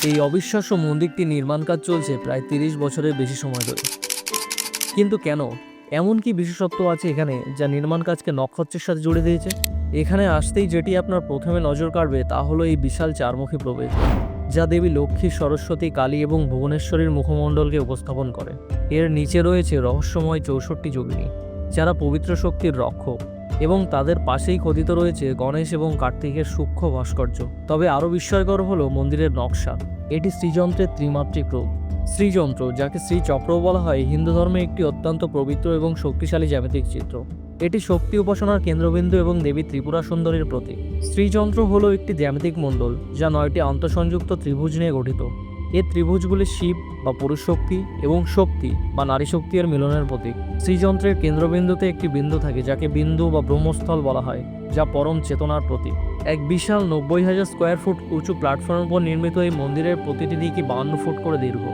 এই অবিশ্বাস্য মন্দিরটি নির্মাণ কাজ চলছে প্রায় 30 বছরের বেশি সময় ধরে। কিন্তু কেন? এমন কি বিশেষত্ব আছে এখানে যা নির্মাণ কাজকে নক্ষত্রের সাথে জুড়ে দিয়েছে? এখানে আসতেই যেটি আপনার প্রথমে নজর কাড়বে তা হলো এই বিশাল চারমুখী প্রবেশ, যা দেবী লক্ষ্মী, সরস্বতী, কালী এবং ভুবনেশ্বরীর মুখমণ্ডলকে উপস্থাপন করে। এর নিচে রয়েছে রহস্যময় 64 যোগিনী, যারা পবিত্র শক্তির রক্ষক, এবং তাদের পাশেই খোদিত রয়েছে গণেশ এবং কার্তিকের সূক্ষ্ম ভাস্কর্য। তবে আরও বিস্ময়কর হলো মন্দিরের নকশা। এটি শ্রীযন্ত্রের ত্রিমাত্রিক রূপ। শ্রীযন্ত্র, যাকে শ্রীচক্র বলা হয়, হিন্দু ধর্মে একটি অত্যন্ত পবিত্র এবং শক্তিশালী জ্যামিতিক চিত্র। এটি শক্তি উপাসনার কেন্দ্রবিন্দু এবং দেবী ত্রিপুরা সুন্দরীর প্রতীক। শ্রীযন্ত্র হলো একটি জ্যামিতিক মণ্ডল যা 9টি আন্তঃসংযুক্ত ত্রিভুজ নিয়ে গঠিত। এই ত্রিভুজগুলি শিব বা পুরুষ শক্তি এবং শক্তি বা নারী শক্তি এর মিলনের প্রতীক। শ্রীযন্ত্রের কেন্দ্রবিন্দুতে একটি বিন্দু থাকে যাকে বিন্দু বা ব্রহ্মস্থল বলা হয়, যা পরম চেতনার প্রতীক। এক বিশাল 90,000 স্কোয়ার ফুট উঁচু প্ল্যাটফর্মের উপর নির্মিত এই মন্দিরের প্রতিটি দিকই 52 ফুট করে দীর্ঘ,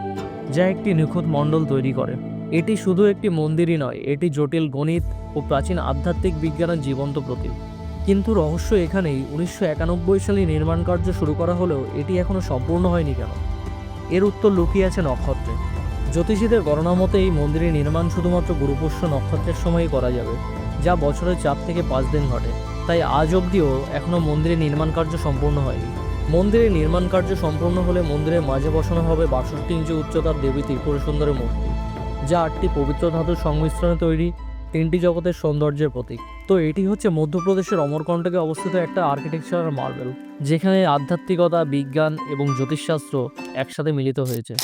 যা একটি নিখুঁত মণ্ডল তৈরি করে। এটি শুধু একটি মন্দিরই নয়, এটি জটিল গণিত ও প্রাচীন আধ্যাত্মিক বিজ্ঞানের জীবন্ত প্রতীক। কিন্তু রহস্য এখানেই, 1991 সালে নির্মাণ কার্য শুরু করা হলেও এটি এখনও সম্পূর্ণ হয়নি কেন? এর উত্তর লুকিয়ে আছে নক্ষত্রে। জ্যোতিষীদের গণনা মতে এই মন্দিরের নির্মাণ শুধুমাত্র গুরুপুষ্য নক্ষত্রের সময়ই করা যাবে, যা বছরে 4 থেকে 5 দিন ঘটে। তাই আজ অবধিও এখনও মন্দিরের নির্মাণ কার্য সম্পূর্ণ হয়নি। মন্দিরের নির্মাণ কার্য সম্পূর্ণ হলে মন্দিরের মাঝে বসানো হবে 62 ইঞ্চি উচ্চতার দেবী ত্রিপুরা সুন্দরের মূর্তি, যা 8টি পবিত্র ধাতুর সংমিশ্রণে তৈরি 3টি জগতের সৌন্দর্যের প্রতীক। তো এটি হচ্ছে মধ্যপ্রদেশের অমরকণ্টকে অবস্থিত একটা আর্কিটেকচারাল মার্বেল, যেখানে আধ্যাত্মিকতা, বিজ্ঞান এবং জ্যোতিষশাস্ত্র একসাথে মিলিত হয়েছে।